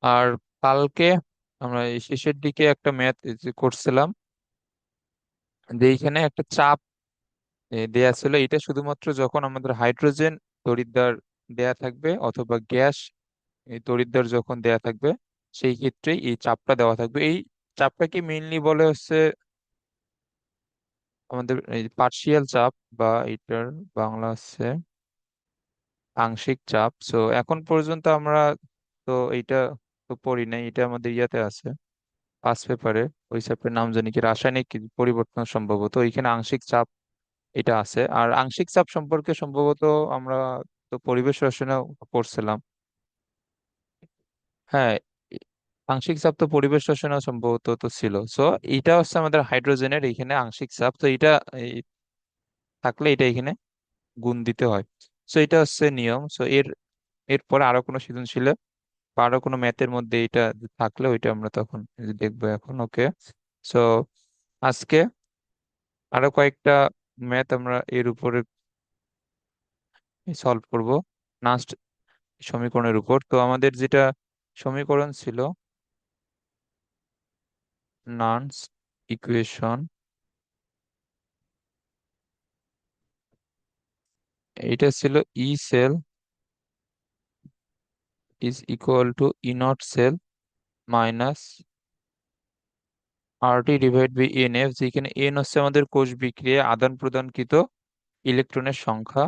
আর কালকে আমরা এই শেষের দিকে একটা ম্যাথ করছিলাম, যে এইখানে একটা চাপ দেয়া ছিল। এটা শুধুমাত্র যখন আমাদের হাইড্রোজেন তড়িৎদ্বার দেয়া থাকবে অথবা গ্যাস এই তড়িৎদ্বার যখন দেয়া থাকবে, সেই ক্ষেত্রে এই চাপটা দেওয়া থাকবে। এই চাপটাকে মেইনলি বলে হচ্ছে আমাদের এই পার্শিয়াল চাপ, বা এটার বাংলা হচ্ছে আংশিক চাপ। সো এখন পর্যন্ত আমরা তো এইটা তো পড়ি নাই, এটা আমাদের ইয়াতে আছে পাস পেপারে। ওই চ্যাপ্টারের নাম জানি কি, রাসায়নিক পরিবর্তন সম্ভবত, ওইখানে আংশিক চাপ এটা আছে। আর আংশিক চাপ সম্পর্কে সম্ভবত আমরা তো পরিবেশ রসায়নেও পড়ছিলাম। হ্যাঁ, ই- আংশিক চাপ তো পরিবেশ রসায়নেও সম্ভবত তো ছিল। সো এটা হচ্ছে আমাদের হাইড্রোজেনের এইখানে আংশিক চাপ। তো এটা এই থাকলে এটা এখানে গুণ দিতে হয়। সো এটা হচ্ছে নিয়ম। সো এরপরে আরো কোনো সৃজনশীল বা আরো কোনো ম্যাথের মধ্যে এটা থাকলে ওইটা আমরা তখন দেখবো এখন। ওকে, সো আজকে আরো কয়েকটা ম্যাথ আমরা এর উপরে সলভ করব, নাস্ট সমীকরণের উপর। তো আমাদের যেটা সমীকরণ ছিল, নান্স ইকুয়েশন, এটা ছিল E cell is equal to E naught cell minus R T divide by N F, যেখানে এন হচ্ছে আমাদের কোষ বিক্রিয়া আদান প্রদানকৃত ইলেকট্রনের সংখ্যা,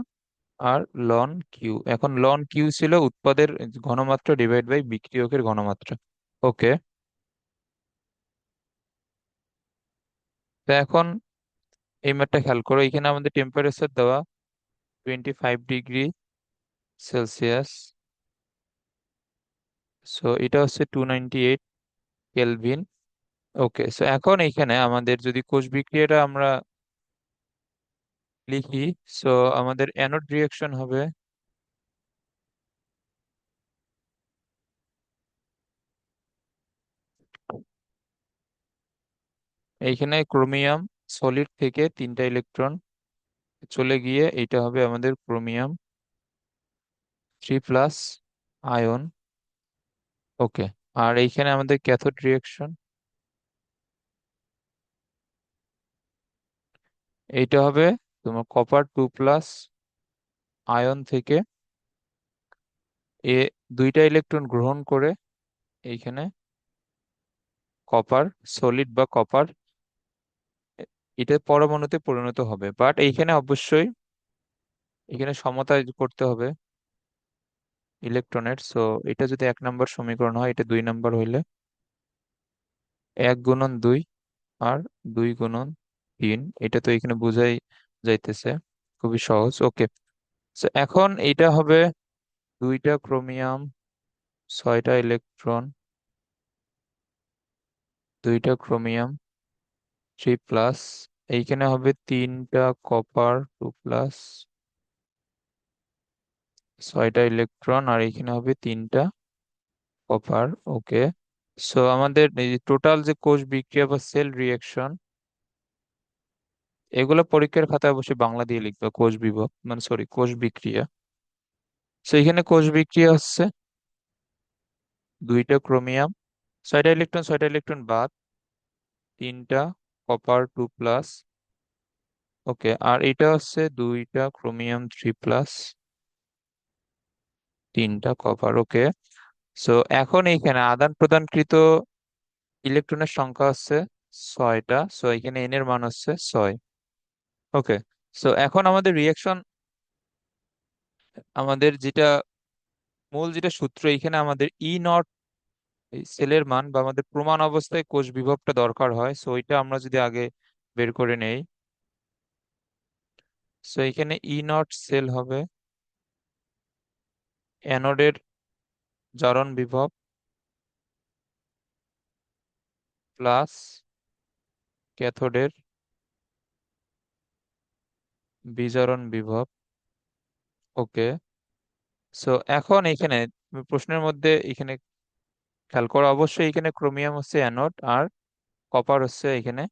আর লন কিউ, এখন লন কিউ ছিল উৎপাদের ঘনমাত্রা ডিভাইড বাই বিক্রিয়কের ঘনমাত্রা। ওকে, তো এখন এই ম্যাথটা খেয়াল করো, এখানে আমাদের টেম্পারেচার দেওয়া 25 ডিগ্রি সেলসিয়াস। সো এটা হচ্ছে 298 কেলভিন। ওকে, সো এখন এইখানে আমাদের যদি কোষ বিক্রিয়াটা আমরা লিখি, সো আমাদের অ্যানোড রিয়াকশন হবে, এইখানে ক্রোমিয়াম সলিড থেকে 3টা ইলেকট্রন চলে গিয়ে এটা হবে আমাদের ক্রোমিয়াম 3+ আয়ন। ওকে, আর এইখানে আমাদের ক্যাথোড রিয়াকশন, এইটা হবে তোমার কপার 2+ আয়ন থেকে এ 2টা ইলেকট্রন গ্রহণ করে এইখানে কপার সলিড বা কপার এটা পরমাণুতে পরিণত হবে। বাট এইখানে অবশ্যই এখানে সমতা করতে হবে ইলেকট্রনের। সো এটা যদি 1 নম্বর সমীকরণ হয়, এটা 2 নম্বর হইলে 1 গুণন 2 আর 2 গুণন 3, এটা তো এখানে বোঝাই যাইতেছে, খুবই সহজ। ওকে, তো এখন এইটা হবে 2টা ক্রোমিয়াম, 6টা ইলেকট্রন, 2টা ক্রোমিয়াম 3+, এইখানে হবে 3টা কপার 2+, 6টা ইলেকট্রন, আর এইখানে হবে 3টা কপার। ওকে, সো আমাদের এই টোটাল যে কোষ বিক্রিয়া বা সেল রিয়াকশন, এগুলো পরীক্ষার খাতায় অবশ্যই বাংলা দিয়ে লিখবে, কোষ বিভাগ মানে সরি কোষ বিক্রিয়া। সো এখানে কোষ বিক্রিয়া হচ্ছে 2টা ক্রোমিয়াম, 6টা ইলেকট্রন বাদ, 3টা কপার 2+। ওকে, আর এটা হচ্ছে 2টা ক্রোমিয়াম 3+, 3টা কপার। ওকে, সো এখন এইখানে আদান প্রদানকৃত ইলেকট্রনের সংখ্যা হচ্ছে 6টা। সো এখানে এন এর মান হচ্ছে 6। ওকে, সো এখন আমাদের রিয়াকশন, আমাদের যেটা মূল যেটা সূত্র, এখানে আমাদের ই নট সেলের মান বা আমাদের প্রমাণ অবস্থায় কোষ বিভবটা দরকার হয়। সো এটা আমরা যদি আগে বের করে নেই, সো এখানে ই নট সেল হবে অ্যানোডের জারণ বিভব প্লাস ক্যাথোডের বিজারণ বিভব। ওকে, সো এখন এখানে প্রশ্নের মধ্যে এখানে খেয়াল করো, অবশ্যই এখানে ক্রোমিয়াম হচ্ছে অ্যানোড আর কপার হচ্ছে এখানে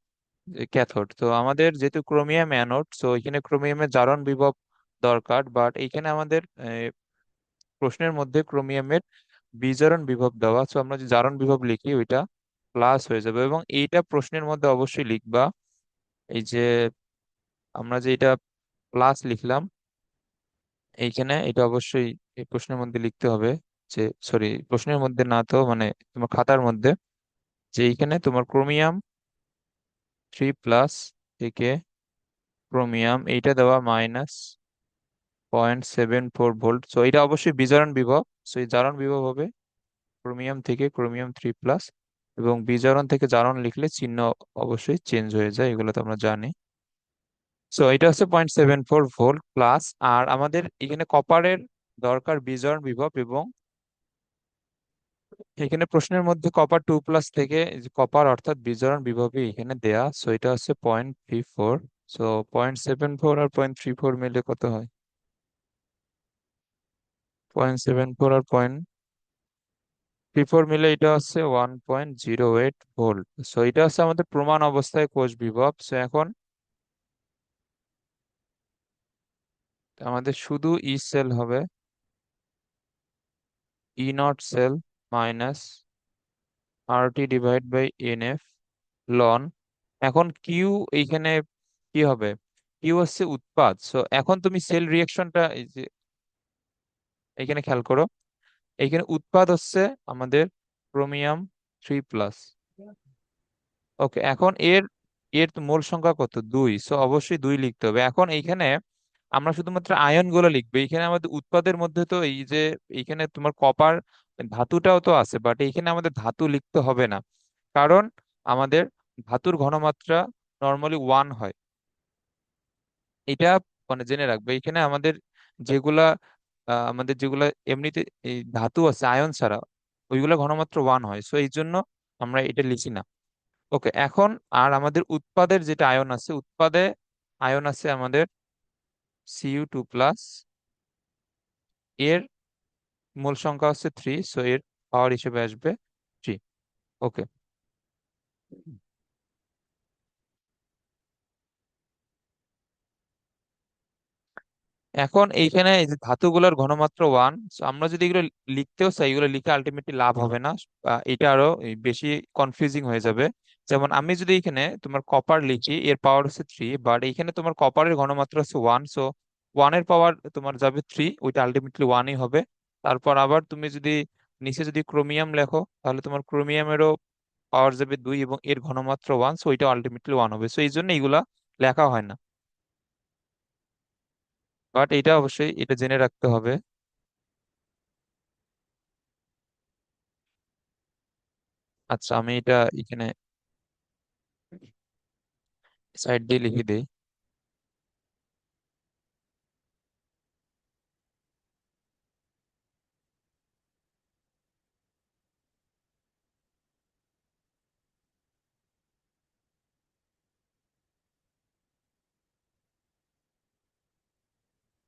ক্যাথোড। তো আমাদের যেহেতু ক্রোমিয়াম অ্যানোড, সো এখানে ক্রোমিয়ামের জারণ বিভব দরকার। বাট এখানে আমাদের প্রশ্নের মধ্যে ক্রোমিয়ামের বিজারণ বিভব দেওয়া, তো আমরা যে জারণ বিভব লিখি ওইটা প্লাস হয়ে যাবে, এবং এইটা প্রশ্নের মধ্যে অবশ্যই লিখবা। এই যে আমরা যে এটা প্লাস লিখলাম এইখানে, এটা অবশ্যই এই প্রশ্নের মধ্যে লিখতে হবে। যে সরি, প্রশ্নের মধ্যে না তো মানে তোমার খাতার মধ্যে, যে এইখানে তোমার ক্রোমিয়াম 3 প্লাস থেকে ক্রোমিয়াম এইটা দেওয়া -0.74 ভোল্ট, সো এটা অবশ্যই বিজারণ বিভব। সো এই জারণ বিভব হবে ক্রোমিয়াম থেকে ক্রোমিয়াম 3 প্লাস, এবং বিজারণ থেকে জারণ লিখলে চিহ্ন অবশ্যই চেঞ্জ হয়ে যায়, এগুলো তো আমরা জানি। সো এটা হচ্ছে 0.74 ভোল্ট প্লাস। আর আমাদের এখানে কপারের দরকার বিজারণ বিভব, এবং এখানে প্রশ্নের মধ্যে কপার 2 প্লাস থেকে কপার অর্থাৎ বিজারণ বিভবই এখানে দেয়া, সো এটা হচ্ছে 0.34। সো 0.74 আর 0.34 মিলে কত হয়? 0.74 আর 0.34 মিলে এটা হচ্ছে 1.08 ভোল্ট। সো এটা হচ্ছে আমাদের প্রমাণ অবস্থায় কোষ বিভব। সো এখন আমাদের শুধু ই সেল হবে, E0 cell minus RT/NF ln. এখন কিউ এইখানে কি হবে? কিউ হচ্ছে উৎপাদ। সো এখন তুমি সেল রিয়েকশনটা এই যে এখানে খেয়াল করো, এইখানে উৎপাদ হচ্ছে আমাদের ক্রোমিয়াম 3 প্লাস। ওকে, এখন এর এর তো মোল সংখ্যা কত? 2, সো অবশ্যই 2 লিখতে হবে। এখন এইখানে আমরা শুধুমাত্র আয়ন গুলো লিখবো, এইখানে আমাদের উৎপাদের মধ্যে তো এই যে এইখানে তোমার কপার ধাতুটাও তো আছে, বাট এইখানে আমাদের ধাতু লিখতে হবে না, কারণ আমাদের ধাতুর ঘনমাত্রা নর্মালি 1 হয়। এটা মানে জেনে রাখবে, এখানে আমাদের যেগুলা আমাদের যেগুলা এমনিতে এই ধাতু আছে আয়ন ছাড়া, ওইগুলা ঘনমাত্রা 1 হয়, সো এই জন্য আমরা এটা লিখি না। ওকে, এখন আর আমাদের উৎপাদের যেটা আয়ন আছে, উৎপাদে আয়ন আছে আমাদের Cu2 প্লাস, এর মূল সংখ্যা হচ্ছে 3, সো এর পাওয়ার হিসেবে আসবে 3। ওকে, এখন এইখানে এই যে ধাতুগুলোর ঘনমাত্রা 1, আমরা যদি এগুলো লিখতেও চাই, এগুলো লিখে আলটিমেটলি লাভ হবে না, এটা আরো বেশি কনফিউজিং হয়ে যাবে। যেমন আমি যদি এখানে তোমার কপার লিখি, এর পাওয়ার হচ্ছে 3, বাট এখানে তোমার কপারের ঘনমাত্রা হচ্ছে 1, সো 1-এর পাওয়ার তোমার যাবে 3, ওইটা আলটিমেটলি 1ই হবে। তারপর আবার তুমি যদি নিচে যদি ক্রোমিয়াম লেখো, তাহলে তোমার ক্রোমিয়ামেরও পাওয়ার যাবে 2, এবং এর ঘনমাত্রা 1, সো ওইটা আলটিমেটলি 1 হবে। সো এই জন্য এগুলা লেখা হয় না, বাট এটা অবশ্যই এটা জেনে রাখতে হবে। আচ্ছা, আমি এটা এখানে সাইড দিয়ে লিখে দিই।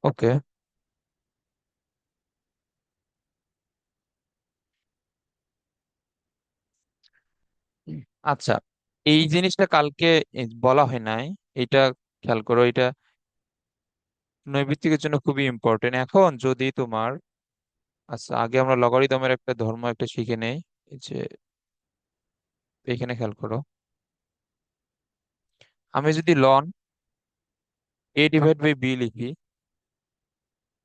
ওকে, আচ্ছা, এই জিনিসটা কালকে বলা হয় নাই, এটা খেয়াল করো, এটা নৈর্ব্যক্তিকের জন্য খুবই ইম্পর্টেন্ট। এখন যদি তোমার, আচ্ছা আগে আমরা লগারিদমের একটা ধর্ম একটা শিখে নেই। এই যে এখানে খেয়াল করো, আমি যদি লন A/B লিখি,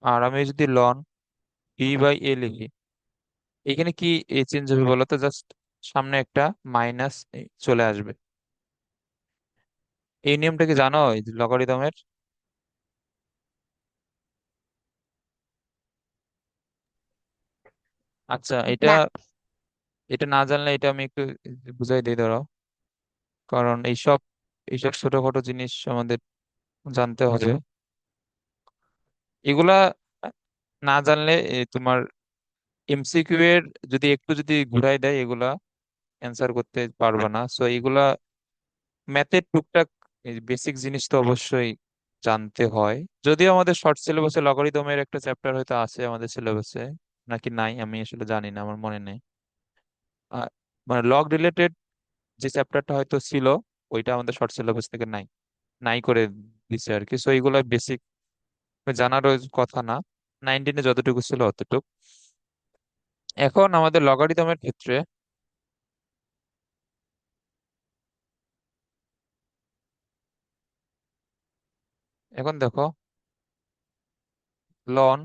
আর আমি যদি লন B/A লিখি, এখানে কি চেঞ্জ হবে বলো তো? জাস্ট সামনে একটা মাইনাস চলে আসবে। এই নিয়মটা কি জানো এই লগারিদমের? আচ্ছা, এটা না। এটা না জানলে এটা আমি একটু বুঝাই দিই, ধরো। কারণ এইসব এইসব ছোটখাটো জিনিস আমাদের জানতে হবে, এগুলা না জানলে তোমার এমসিকিউ এর যদি একটু যদি ঘুরাই দেয়, এগুলা অ্যান্সার করতে পারবে না। সো এগুলা ম্যাথের টুকটাক বেসিক জিনিস তো অবশ্যই জানতে হয়। যদিও আমাদের শর্ট সিলেবাসে লগারিদমের একটা চ্যাপ্টার হয়তো আছে আমাদের সিলেবাসে, নাকি নাই আমি আসলে জানি না, আমার মনে নেই। আহ, মানে লগ রিলেটেড যে চ্যাপ্টারটা হয়তো ছিল, ওইটা আমাদের শর্ট সিলেবাস থেকে নাই, নাই করে দিছে আর কি। সো এইগুলো বেসিক জানারও কথা না, 19-এ যতটুকু ছিল অতটুকু। এখন আমাদের লগারিদমের ক্ষেত্রে, এখন দেখো, লন,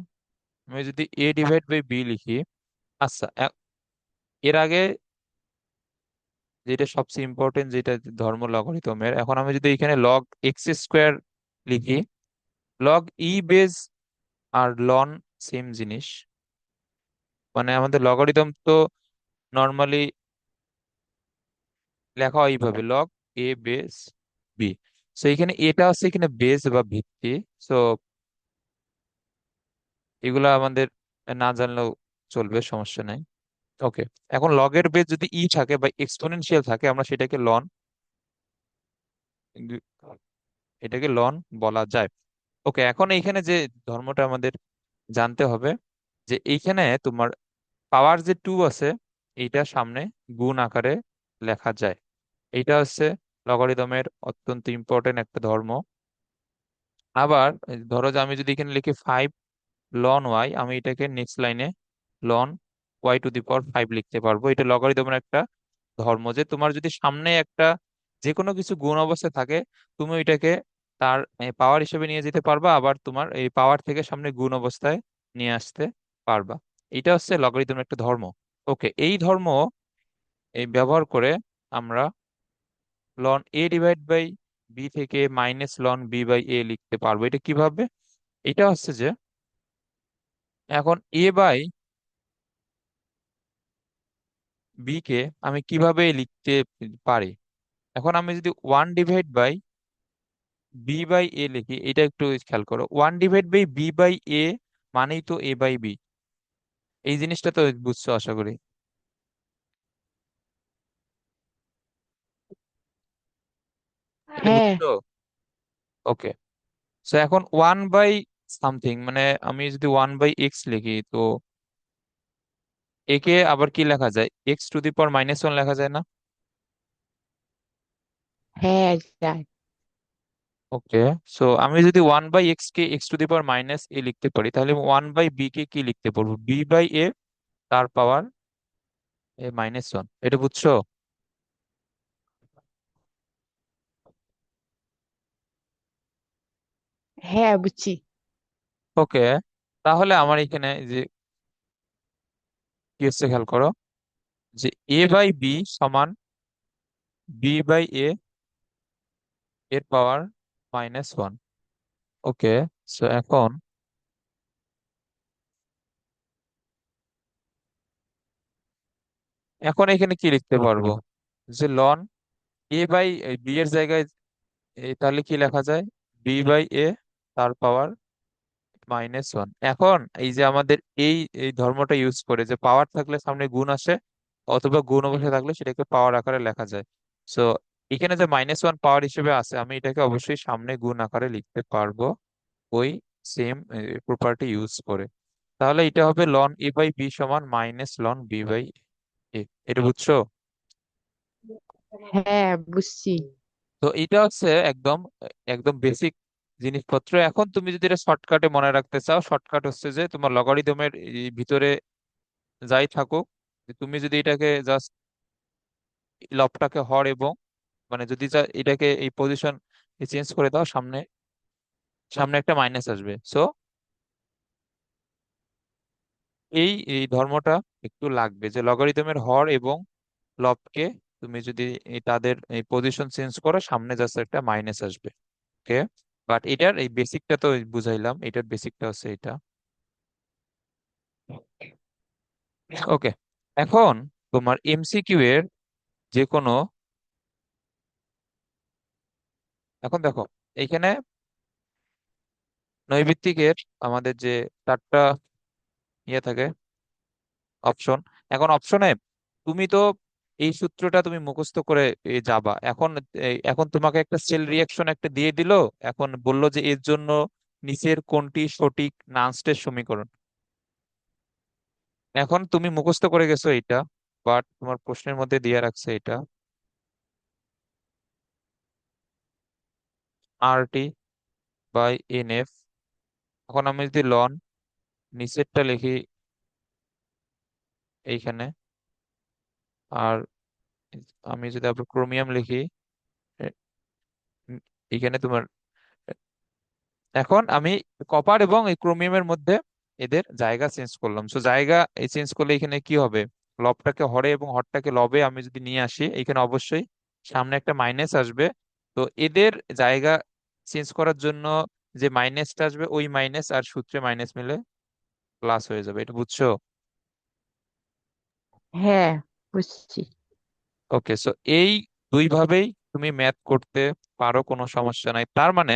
আমি যদি এ ডিভাইড বাই বি লিখি, আচ্ছা এর আগে যেটা সবচেয়ে ইম্পর্টেন্ট, যেটা ধর্ম লগারিদমের, এখন আমি যদি এখানে লগ এক্স স্কোয়ার লিখি, লগ ই বেজ আর লন সেম জিনিস। মানে আমাদের লগারিদম তো নর্মালি লেখা হয় এইভাবে, লগ এ বেস বি। সো এখানে এটা হচ্ছে এখানে বেস বা ভিত্তি। সো এগুলা আমাদের না জানলেও চলবে, সমস্যা নাই। ওকে, এখন লগের বেস যদি ই থাকে বা এক্সপোনেনশিয়াল থাকে, আমরা সেটাকে লন, এটাকে লন বলা যায়। ওকে, এখন এইখানে যে ধর্মটা আমাদের জানতে হবে, যে এইখানে তোমার পাওয়ার যে টু আছে, এইটা সামনে গুণ আকারে লেখা যায়। এইটা হচ্ছে লগারিদমের অত্যন্ত ইম্পর্টেন্ট একটা ধর্ম। আবার ধরো যে আমি যদি এখানে লিখি ফাইভ লন ওয়াই, আমি এটাকে নেক্সট লাইনে ln y to the power five লিখতে পারবো। এটা লগারিদমের একটা ধর্ম, যে তোমার যদি সামনে একটা যে কোনো কিছু গুণ অবস্থায় থাকে, তুমি এটাকে তার পাওয়ার হিসেবে নিয়ে যেতে পারবা, আবার তোমার এই পাওয়ার থেকে সামনে গুণ অবস্থায় নিয়ে আসতে পারবা। এটা হচ্ছে লগারিদমের একটা ধর্ম। ওকে, এই ধর্ম এই ব্যবহার করে আমরা ln a divide by b থেকে minus ln b by a লিখতে পারবো। এটা কিভাবে? এটা হচ্ছে যে এখন এ বাই বি কে আমি কিভাবে লিখতে পারি। এখন আমি যদি one divide by B by A লিখি, এটা একটু খেয়াল করো, one divide by B by A মানেই তো এ বাই বি। এই জিনিসটা তো বুঝছো আশা করি। এটা হ্যাঁ, বুঝছো? ওকে, সো এখন ওয়ান বাই সামথিং, মানে আমি যদি ওয়ান বাই এক্স লিখি, তো একে আবার কি লেখা যায়, X to the power minus one লেখা যায় না? হ্যাঁ যায়। ওকে, সো আমি যদি ওয়ান বাই এক্স কে X to the power minus A লিখতে পারি, তাহলে ওয়ান বাই বি কে কি লিখতে পারবো, বি বাই এ তার পাওয়ার এ মাইনাস ওয়ান। এটা বুঝছো? হ্যাঁ বুঝছি। ওকে, তাহলে আমার এখানে যে কি হচ্ছে খেয়াল করো, যে এ বাই বি সমান বি বাই এ এর পাওয়ার মাইনাস ওয়ান। ওকে, সো এখন এখন এখানে কি লিখতে পারবো, যে লন এ বাই বি এর জায়গায় তাহলে কি লেখা যায়, বি বাই এ তার পাওয়ার মাইনাস ওয়ান। এখন এই যে আমাদের এই এই ধর্মটা ইউজ করে, যে পাওয়ার থাকলে সামনে গুণ আসে, অথবা গুণ অবস্থায় থাকলে সেটাকে পাওয়ার আকারে লেখা যায়। সো এখানে যে মাইনাস ওয়ান পাওয়ার হিসেবে আছে, আমি এটাকে অবশ্যই সামনে গুণ আকারে লিখতে পারবো ওই সেম প্রপার্টি ইউজ করে। তাহলে এটা হবে লন এ বাই বি সমান মাইনাস লন বি বাই এ। এটা বুঝছো? হ্যাঁ বুঝছি। তো এটা হচ্ছে একদম একদম বেসিক জিনিসপত্র। এখন তুমি যদি এটা শর্টকাটে মনে রাখতে চাও, শর্টকাট হচ্ছে যে তোমার লগারিদমের ভিতরে যাই থাকুক, যে তুমি যদি এটাকে জাস্ট লবটাকে হর এবং মানে যদি এটাকে এই পজিশন চেঞ্জ করে দাও, সামনে সামনে একটা মাইনাস আসবে। সো এই এই ধর্মটা একটু লাগবে, যে লগারিদমের হর এবং লবকে তুমি যদি তাদের এই পজিশন চেঞ্জ করো, সামনে জাস্ট একটা মাইনাস আসবে। ওকে, বাট এটার এই বেসিকটা তো বুঝাইলাম, এটার বেসিকটা হচ্ছে এটা। ওকে, এখন তোমার এমসিকিউ এর যে কোনো, এখন দেখো এইখানে নৈর্ব্যক্তিকের আমাদের যে চারটা ইয়ে থাকে, অপশন। এখন অপশনে তুমি তো এই সূত্রটা তুমি মুখস্থ করে যাবা। এখন এখন তোমাকে একটা সেল রিয়াকশন একটা দিয়ে দিল, এখন বললো যে এর জন্য নিচের কোনটি সঠিক নান্সটের সমীকরণ। এখন তুমি মুখস্থ করে গেছো এটা, বাট তোমার প্রশ্নের মধ্যে দিয়ে রাখছে এটা আর টি বাই এন এফ। এখন আমি যদি লন নিচেরটা লিখি, এইখানে। আর আমি যদি আবার ক্রোমিয়াম লিখি, এ- এইখানে তোমার, এখন আমি কপার এবং এই ক্রোমিয়ামের মধ্যে এদের জায়গা চেঞ্জ করলাম। সো জায়গা এই চেঞ্জ করলে এখানে কি হবে, লবটাকে হরে এবং হরটাকে লবে আমি যদি নিয়ে আসি, এখানে অবশ্যই সামনে একটা মাইনাস আসবে। তো এদের জায়গা চেঞ্জ করার জন্য যে মাইনাসটা আসবে, ওই মাইনাস আর সূত্রে মাইনাস মিলে প্লাস হয়ে যাবে। এটা বুঝছো? হ্যাঁ, বুঝছি। ওকে, সো এই দুই ভাবেই তুমি ম্যাথ করতে পারো, কোনো সমস্যা নাই। তার মানে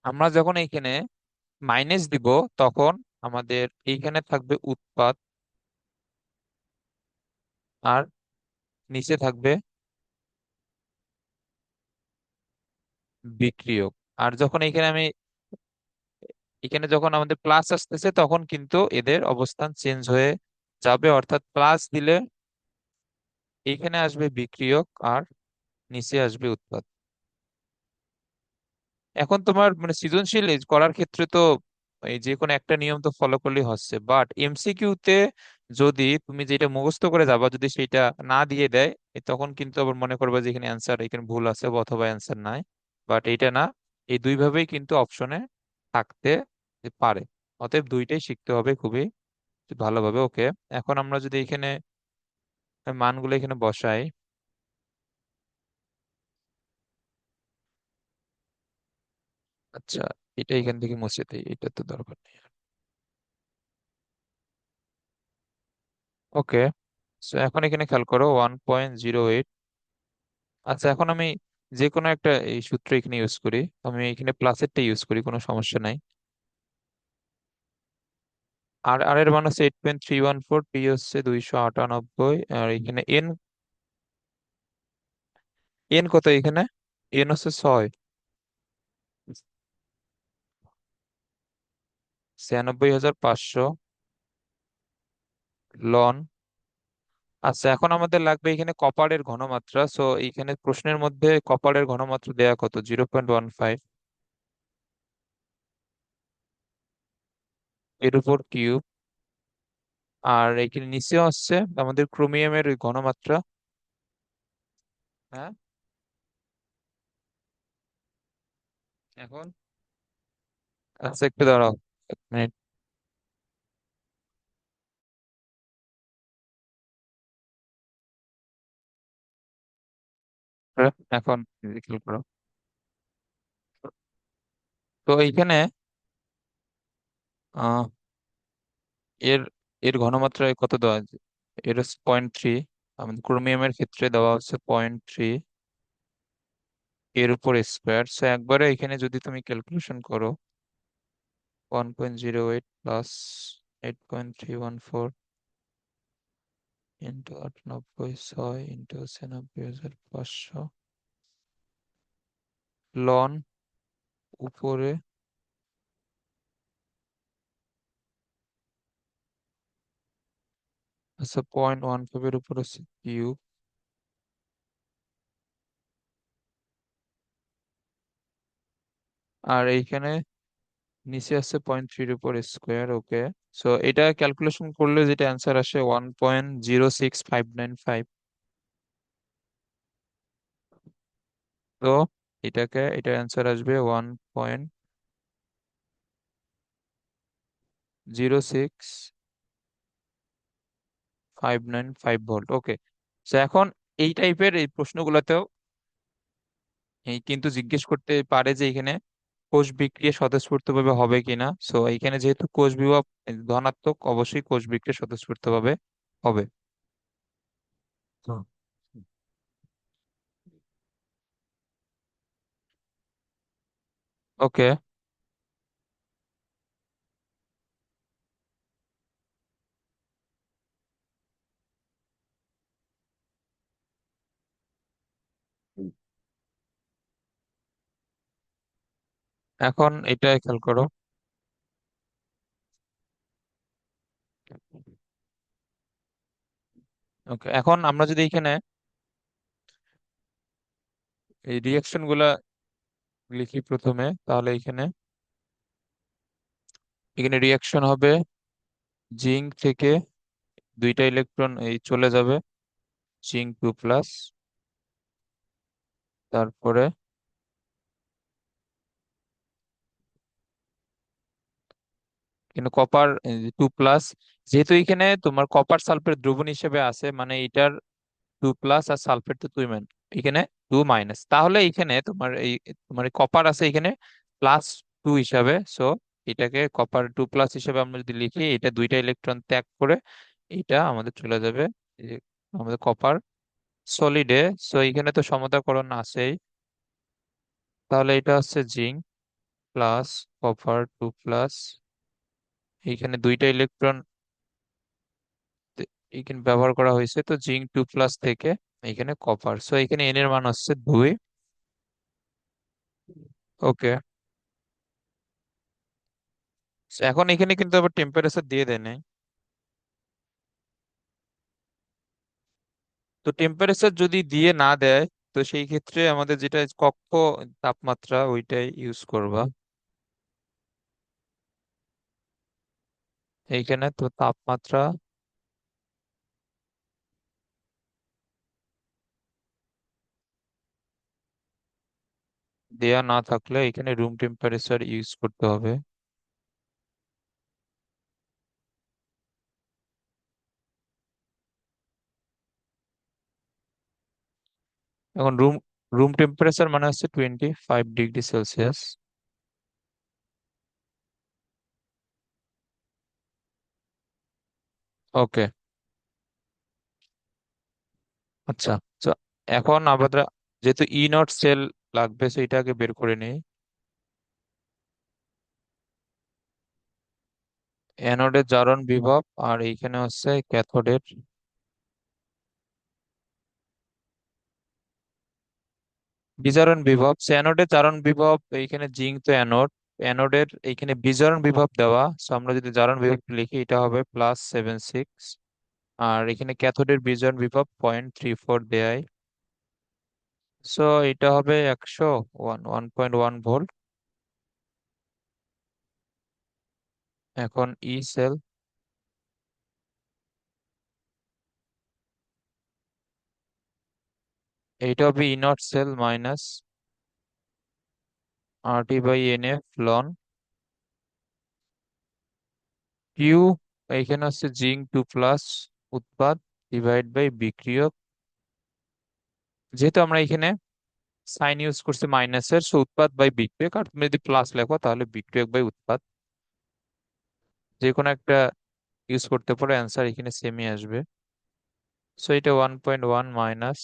আমরা যখন এইখানে মাইনাস দিব, তখন আমাদের এইখানে থাকবে উৎপাদ, আর নিচে থাকবে বিক্রিয়ক। আর যখন এখানে আমি, এখানে যখন আমাদের প্লাস আসতেছে, তখন কিন্তু এদের অবস্থান চেঞ্জ হয়ে যাবে। অর্থাৎ প্লাস দিলে এইখানে আসবে বিক্রিয়ক আর নিচে আসবে উৎপাদ। এখন তোমার মানে সৃজনশীল করার ক্ষেত্রে তো এই যে কোনো একটা নিয়ম তো ফলো করলেই হচ্ছে, বাট এমসিকিউ তে যদি তুমি যেটা মুখস্থ করে যাবা, যদি সেটা না দিয়ে দেয়, তখন কিন্তু আবার মনে করবে যে এখানে অ্যান্সার, এখানে ভুল আছে বা অথবা অ্যান্সার নাই। বাট এটা না, এই দুইভাবেই কিন্তু অপশনে থাকতে পারে। অতএব দুইটাই শিখতে হবে খুবই ভালোভাবে। ওকে, এখন আমরা যদি এখানে মানগুলো এখানে বসাই, আচ্ছা, এটা এখান থেকে মুছে দিই, এটা তো দরকার নেই। ওকে, সো এখন এখানে খেয়াল করো 1.08। আচ্ছা, এখন আমি যে কোনো একটা এই সূত্র এখানে ইউজ করি। আমি এখানে প্লাসেরটা ইউজ করি, কোনো সমস্যা নাই। আর আর এর মান হচ্ছে 8.314, পি হচ্ছে 298, আর এখানে এন, এন কত এখানে? এন হচ্ছে 6, 96,500 লন। আচ্ছা, এখন আমাদের লাগবে এখানে কপারের ঘনমাত্রা। সো এইখানে প্রশ্নের মধ্যে কপারের ঘনমাত্রা দেয়া কত, 0.15, এর উপর কিউব। আর এখানে নিচে হচ্ছে আমাদের ক্রোমিয়ামের ওই ঘনমাত্রা। হ্যাঁ, এখন আচ্ছা, একটু দাঁড়াও, এক মিনিট। এখন খেয়াল করো, তো এইখানে আহ এর এর ঘনমাত্রা কত দেওয়া আছে? এর হচ্ছে 0.3। আমাদের ক্রোমিয়ামের ক্ষেত্রে দেওয়া হচ্ছে 0.3, এর উপর স্কোয়ার। সো একবারে এখানে যদি তুমি ক্যালকুলেশন করো, 1.08 প্লাস 8.314 ইন্টু 98,600 ইন্টু 96,500 লন উপরে, আচ্ছা 0.15 এর উপর হচ্ছে কিউব, আর এইখানে নিচে আছে 0.3 উপর স্কোয়ার। ওকে, সো এটা ক্যালকুলেশন করলে যেটা অ্যান্সার আসে 1.06595। তো এটার অ্যান্সার আসবে 1.06595 ভোল্ট। ওকে, সো এখন এই টাইপের এই প্রশ্নগুলোতেও এই কিন্তু জিজ্ঞেস করতে পারে যে এখানে কোষ বিক্রিয়া স্বতঃস্ফূর্তভাবে হবে কিনা। সো এখানে যেহেতু কোষ বিভব ধনাত্মক, অবশ্যই কোষ বিক্রিয়া স্বতঃস্ফূর্তভাবে হবে। হুম। ওকে, এখন এটা খেয়াল করো। ওকে, এখন আমরা যদি এখানে এই রিয়াকশন গুলা লিখি প্রথমে, তাহলে এখানে এখানে রিয়াকশন হবে জিঙ্ক থেকে দুইটা ইলেকট্রন এই চলে যাবে, জিঙ্ক 2+। তারপরে কিন্তু কপার 2+, যেহেতু এখানে তোমার কপার সালফেট দ্রবণ হিসেবে আছে, মানে এটার 2+, আর সালফেট তো 2 এখানে 2-, তাহলে এখানে তোমার কপার আছে এখানে +2 হিসাবে। সো এটাকে কপার 2+ হিসেবে আমরা যদি লিখি, এটা দুইটা ইলেকট্রন ত্যাগ করে এটা আমাদের চলে যাবে এই যে আমাদের কপার সলিডে। সো এখানে তো সমতাকরণ আছেই, তাহলে এটা হচ্ছে জিঙ্ক প্লাস কপার 2+। এখানে দুইটা ইলেকট্রন এখানে ব্যবহার করা হয়েছে, তো জিঙ্ক 2+ থেকে এখানে কপার, সো এখানে এন এর মান হচ্ছে 2। ওকে, এখন এখানে কিন্তু আবার টেম্পারেচার দিয়ে দেয় নাই। তো টেম্পারেচার যদি দিয়ে না দেয়, তো সেই ক্ষেত্রে আমাদের যেটা কক্ষ তাপমাত্রা ওইটাই ইউজ করবা। এইখানে তো তাপমাত্রা দেয়া না থাকলে এখানে রুম টেম্পারেচার ইউজ করতে হবে। এখন রুম রুম টেম্পারেচার মানে হচ্ছে 25°C। ওকে, আচ্ছা। তো এখন আমরা যেহেতু নট সেল লাগবে, তো এটাকে বের করে নিই। অ্যানোডের জারণ বিভব, আর এইখানে হচ্ছে ক্যাথোডের বিজারণ বিভব। অ্যানোডের জারণ বিভব এইখানে জিঙ্ক তো অ্যানোড, অ্যানোডের এইখানে বিজারণ বিভব দেওয়া, সো আমরা যদি জারণ বিভব লিখি এটা হবে +76। আর এখানে ক্যাথোডের বিজারণ বিভব 0.34 দেয়, সো এটা হবে 101.1 ভোল্ট। এখন সেল, এইটা হবে not cell minus RT/NF ln Q. এইখানে হচ্ছে জিঙ্ক 2+ উৎপাদ / বিক্রিয়ক। যেহেতু আমরা এখানে সাইন ইউজ করছি মাইনাসের, সো উৎপাদ/বিক্রিয়ক, আর তুমি যদি প্লাস লেখো তাহলে বিক্রিয়ক/উৎপাদ, যে কোনো একটা ইউজ করতে পারো, অ্যান্সার এখানে সেমই আসবে। সো এটা 1.1 মাইনাস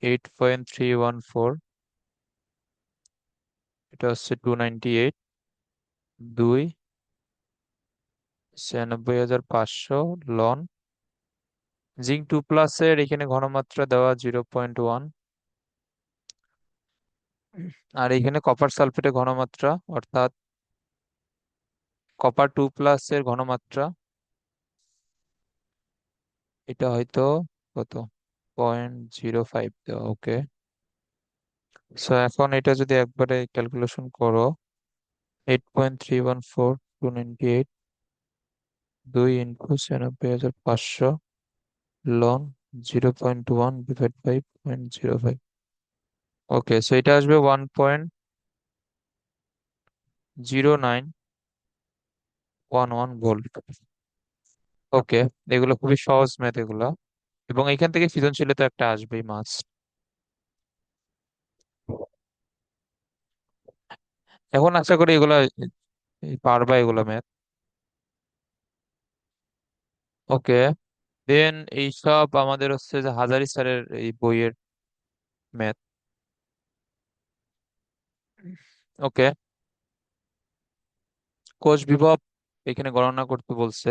8.314, এটা হচ্ছে 298, 2 96,500 লন। জিঙ্ক 2+ এর এখানে ঘনমাত্রা দেওয়া 0.1, আর এখানে কপার সালফেটের ঘনমাত্রা, অর্থাৎ কপার 2+ এর ঘনমাত্রা, এটা হয়তো কত 0.05 দেওয়া। ওকে, সো এখন এটা যদি একবারে ক্যালকুলেশন করো, 8.314, 298, 2 × 96,500 লন 0.1 / 0.05। ওকে, সো এটা আসবে 1.0911 ভোল্ট। ওকে, এগুলো খুবই সহজ ম্যাথ এগুলা, এবং এখান থেকে সৃজনশীলতা একটা আসবেই মাস্ট। এখন আশা করি এগুলা পারবা এগুলা ম্যাথ। ওকে, দেন এইসব আমাদের হচ্ছে যে হাজারি স্যারের এই বইয়ের ম্যাথ। ওকে, কোষ বিভব এখানে গণনা করতে বলছে,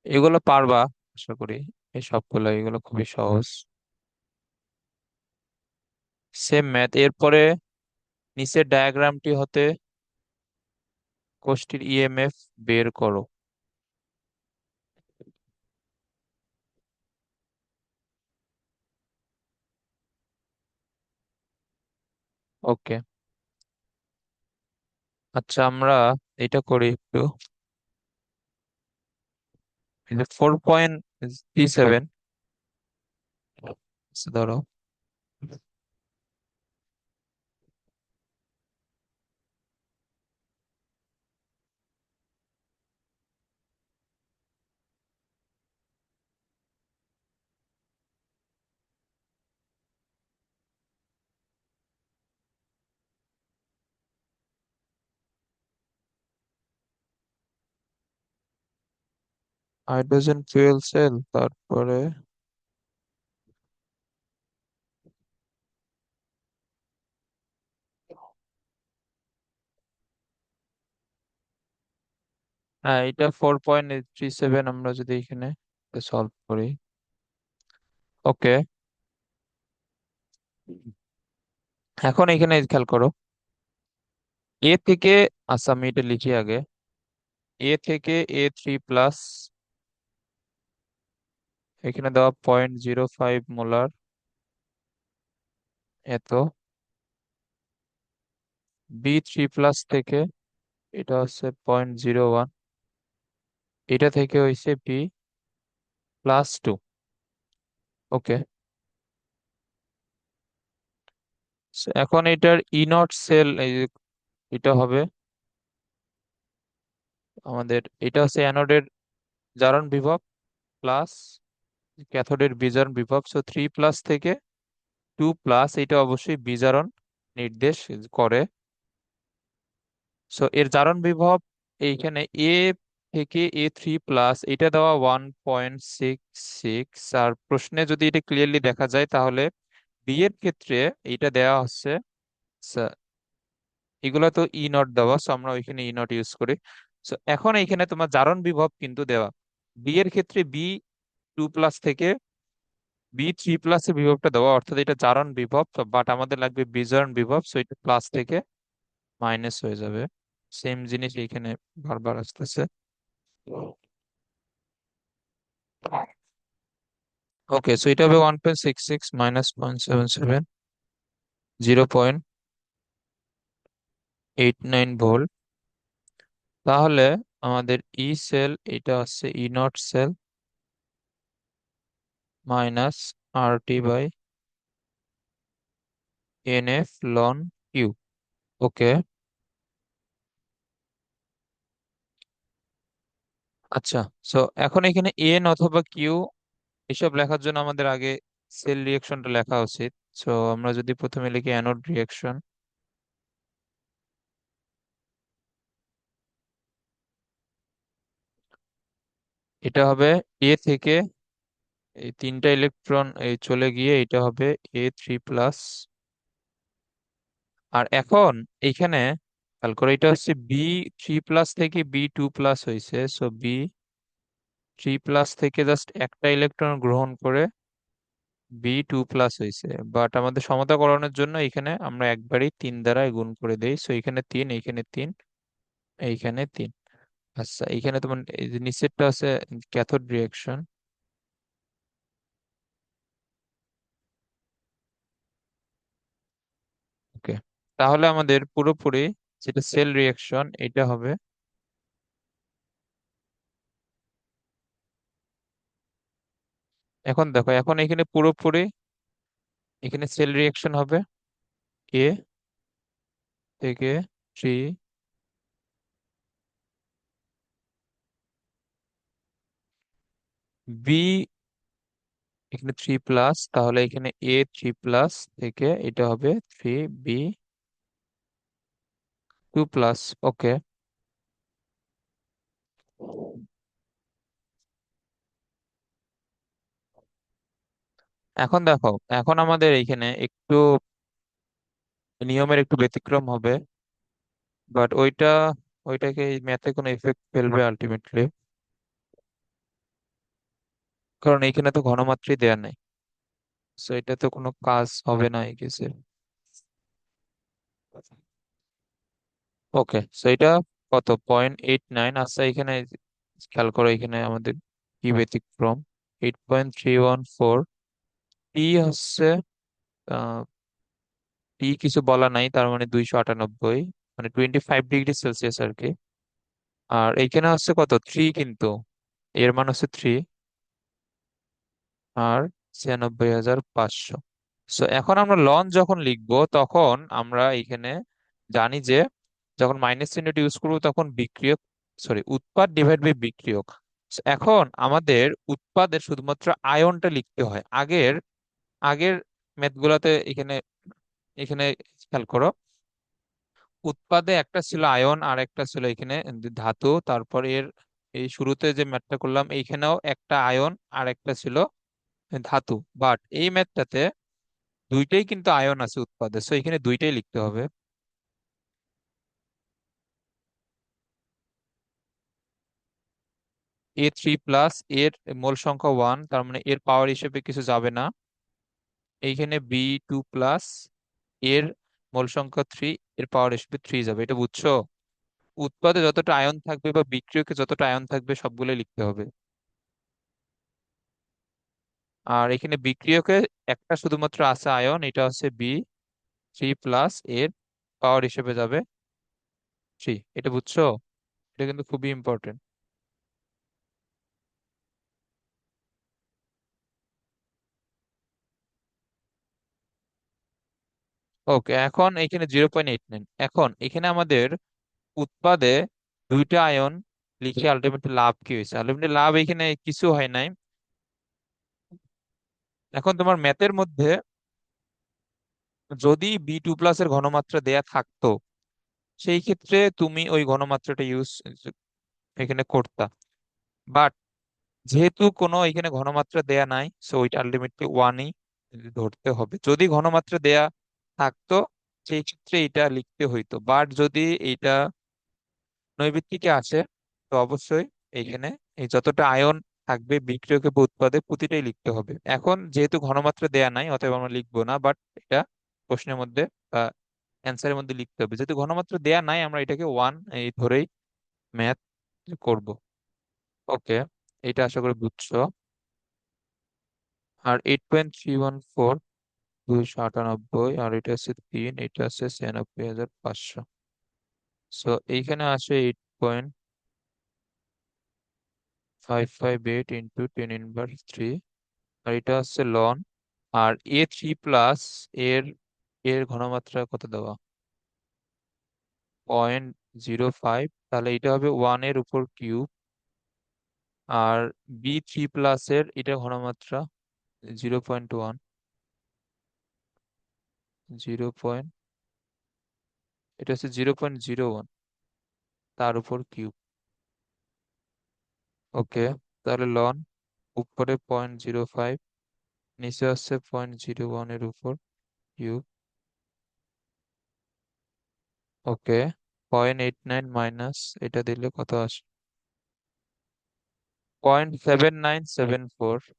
এগুলো পারবা আশা করি। এই সবগুলো এগুলো খুবই সহজ, সেম ম্যাথ। এরপরে নিচের ডায়াগ্রামটি হতে কোষটির ইএমএফ বের করো। ওকে, আচ্ছা, আমরা এটা করি একটু। 4.37 ধরো। হাইড্রোজেন ফুয়েল সেল, তারপরে হ্যাঁ, এটা 4.37 আমরা যদি এখানে সলভ করি। ওকে, এখন এখানে খেয়াল করো। এ থেকে, আচ্ছা আমি এটা লিখি আগে। এ থেকে A3+, এখানে দেওয়া 0.05 মোলার, এত। B3+ থেকে এটা হচ্ছে 0.01, এটা থেকে হইছে B+2। ওকে, এখন এটার ইনট সেল, এটা হবে আমাদের, এটা হচ্ছে অ্যানোডের জারণ বিভব প্লাস ক্যাথোডের বিজারণ বিভব। সো 3+ থেকে 2+, এটা অবশ্যই বিজারণ নির্দেশ করে। সো এর জারণ বিভব এইখানে এ থেকে A3+, এটা দেওয়া 1.66। আর প্রশ্নে যদি এটা ক্লিয়ারলি দেখা যায় তাহলে বি এর ক্ষেত্রে এটা দেওয়া হচ্ছে, এগুলো তো ই নট দেওয়া, সো আমরা ওইখানে ই নট ইউজ করি। সো এখন এইখানে তোমার জারণ বিভব কিন্তু দেওয়া, বি এর ক্ষেত্রে B2+ থেকে B3+ এর বিভবটা দেওয়া, অর্থাৎ এটা জারণ বিভব। বাট আমাদের লাগবে বিজারণ বিভব, সো এটা প্লাস থেকে মাইনাস হয়ে যাবে। সেম জিনিস এইখানে বারবার আসতেছে। ওকে, সো এটা হবে 1.66 মাইনাস 0.77, 0.89 ভোল্ট। তাহলে আমাদের ই সেল এটা হচ্ছে E naught cell minus RT/NF ln Q. Okay, আচ্ছা। সো এখন এখানে এন অথবা কিউ এসব লেখার জন্য আমাদের আগে সেল রিয়েকশনটা লেখা উচিত। সো আমরা যদি প্রথমে লিখি অ্যানোড রিয়েকশন, এটা হবে এ থেকে এই 3টা ইলেকট্রন এই চলে গিয়ে এটা হবে A3+। আর এখন এইখানে খেয়াল করে, এটা হচ্ছে B3+ থেকে B2+ হয়েছে। সো B3+ থেকে জাস্ট একটা ইলেকট্রন গ্রহণ করে B2+ হয়েছে। বাট আমাদের সমতাকরণের জন্য এখানে আমরা একবারই 3 দ্বারা গুণ করে দেই। সো এখানে 3, এইখানে 3, এইখানে 3। আচ্ছা, এখানে তোমার এই যে নিচেরটা আছে ক্যাথোড রিয়াকশন। ওকে, তাহলে আমাদের পুরোপুরি যেটা সেল রিয়াকশন এটা হবে, এখন দেখো, এখন এখানে পুরোপুরি এখানে সেল রিয়াকশন হবে এ থেকে 3, বি এখানে 3+, তাহলে এখানে A3+ থেকে এটা হবে 3B2+। ওকে, এখন দেখো, এখন আমাদের এইখানে একটু নিয়মের একটু ব্যতিক্রম হবে। বাট ওইটাকে ম্যাথে কোনো ইফেক্ট ফেলবে আলটিমেটলি, কারণ এইখানে তো ঘনমাত্রাই দেয়া নাই। সো এটা তো কোনো কাজ হবে না এই কেসে। ওকে, সো এটা কত 0.89। আচ্ছা, এখানে খেয়াল করো, এখানে আমাদের কি ব্যতিক্রম, 8.314। টি হচ্ছে টি কিছু বলা নাই, তার মানে 298। মানে 25 ডিগ্রি সেলসিয়াস আর কি। আর এইখানে হচ্ছে কত, 3 কিন্তু, এর মান হচ্ছে 3। আর 96,500। সো এখন আমরা লন যখন লিখবো তখন আমরা এখানে জানি যে যখন মাইনাস চিহ্নটি ইউজ করবো তখন বিক্রিয়ক, সরি, উৎপাদ ডিভাইড বাই বিক্রিয়ক। So এখন আমাদের উৎপাদের শুধুমাত্র আয়নটা লিখতে হয়। আগের আগের ম্যাথ গুলাতে এখানে এখানে খেয়াল করো, উৎপাদে একটা ছিল আয়ন আর একটা ছিল এখানে ধাতু। তারপর এর এই শুরুতে যে ম্যাথটা করলাম এইখানেও একটা আয়ন আর একটা ছিল ধাতু। বাট এই ম্যাথটাতে দুইটাই কিন্তু আয়ন আছে উৎপাদে, সো এখানে দুইটাই লিখতে হবে। A3 প্লাস, এর মোল সংখ্যা 1, তার মানে এর পাওয়ার হিসেবে কিছু যাবে না। এইখানে B2 প্লাস, এর মোল সংখ্যা 3, এর পাওয়ার হিসেবে 3 যাবে। এটা বুঝছো? উৎপাদে যতটা আয়ন থাকবে বা বিক্রিয়কে যতটা আয়ন থাকবে সবগুলো লিখতে হবে। আর এখানে বিক্রিয়কে একটা শুধুমাত্র আছে আয়ন, এটা হচ্ছে B3 প্লাস, এর পাওয়ার হিসেবে যাবে 3। এটা বুঝছো? এটা কিন্তু খুবই ইম্পর্টেন্ট। ওকে, এখন এখানে 0.89। এখন এখানে আমাদের উৎপাদে দুইটা আয়ন লিখে আলটিমেটলি লাভ কি হয়েছে, আলটিমেটলি লাভ এখানে কিছু হয় নাই। এখন তোমার ম্যাথের মধ্যে যদি B2 প্লাস এর ঘনমাত্রা দেয়া থাকতো সেই ক্ষেত্রে তুমি ওই ঘনমাত্রাটা ইউজ এখানে করতা। বাট যেহেতু কোনো এখানে ঘনমাত্রা দেয়া নাই, সো ওইটা আলটিমেটলি ওয়ানই ধরতে হবে। যদি ঘনমাত্রা দেয়া থাকতো সেই ক্ষেত্রে এটা লিখতে হইতো। বাট যদি এইটা নৈবিত্তিকে আসে তো অবশ্যই এইখানে এই যতটা আয়ন থাকবে বিক্রিয়কে বা উৎপাদে প্রতিটাই লিখতে হবে। এখন যেহেতু ঘনমাত্রা দেয়া নাই অতএব আমরা লিখবো না, বাট এটা প্রশ্নের মধ্যে বা অ্যান্সারের মধ্যে লিখতে হবে। যেহেতু ঘনমাত্রা দেয়া নাই আমরা এটাকে ওয়ান এই ধরেই ম্যাথ করব। ওকে, এটা আশা করি বুঝছো। আর 8.314, 298, আর এটা আছে 3, এটা আছে 96,500। সো এইখানে আসে 8.558 ইন্টু 10⁻³ আর এটা হচ্ছে লন। আর A3 প্লাস, এর এর ঘনমাত্রা কত দেওয়া, 0.05, তাহলে এটা হবে 1 এর উপর কিউব। আর B3 প্লাস এর এটা ঘনমাত্রা 0.1, 0. এটা হচ্ছে 0.01, তার উপর কিউব। ওকে, তাহলে লন উপরে 0.05, নিচে আসছে 0.01 এর উপর কিউব। ওকে, 0.89 মাইনাস এটা দিলে কত আসে, 0.7974,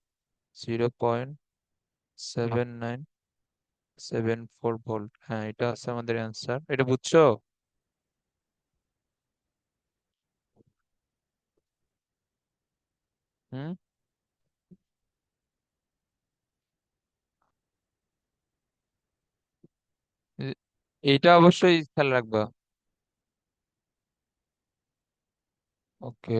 0.7974 ভোল্ট। হ্যাঁ, এটা আছে আমাদের অ্যান্সার। এটা বুঝছো? হুম। এ- এইটা অবশ্যই খেয়াল রাখবা। ওকে,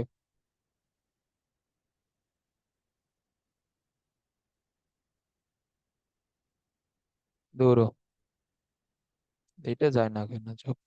দৌড়ো, এটা যায় না কেন, চুপ।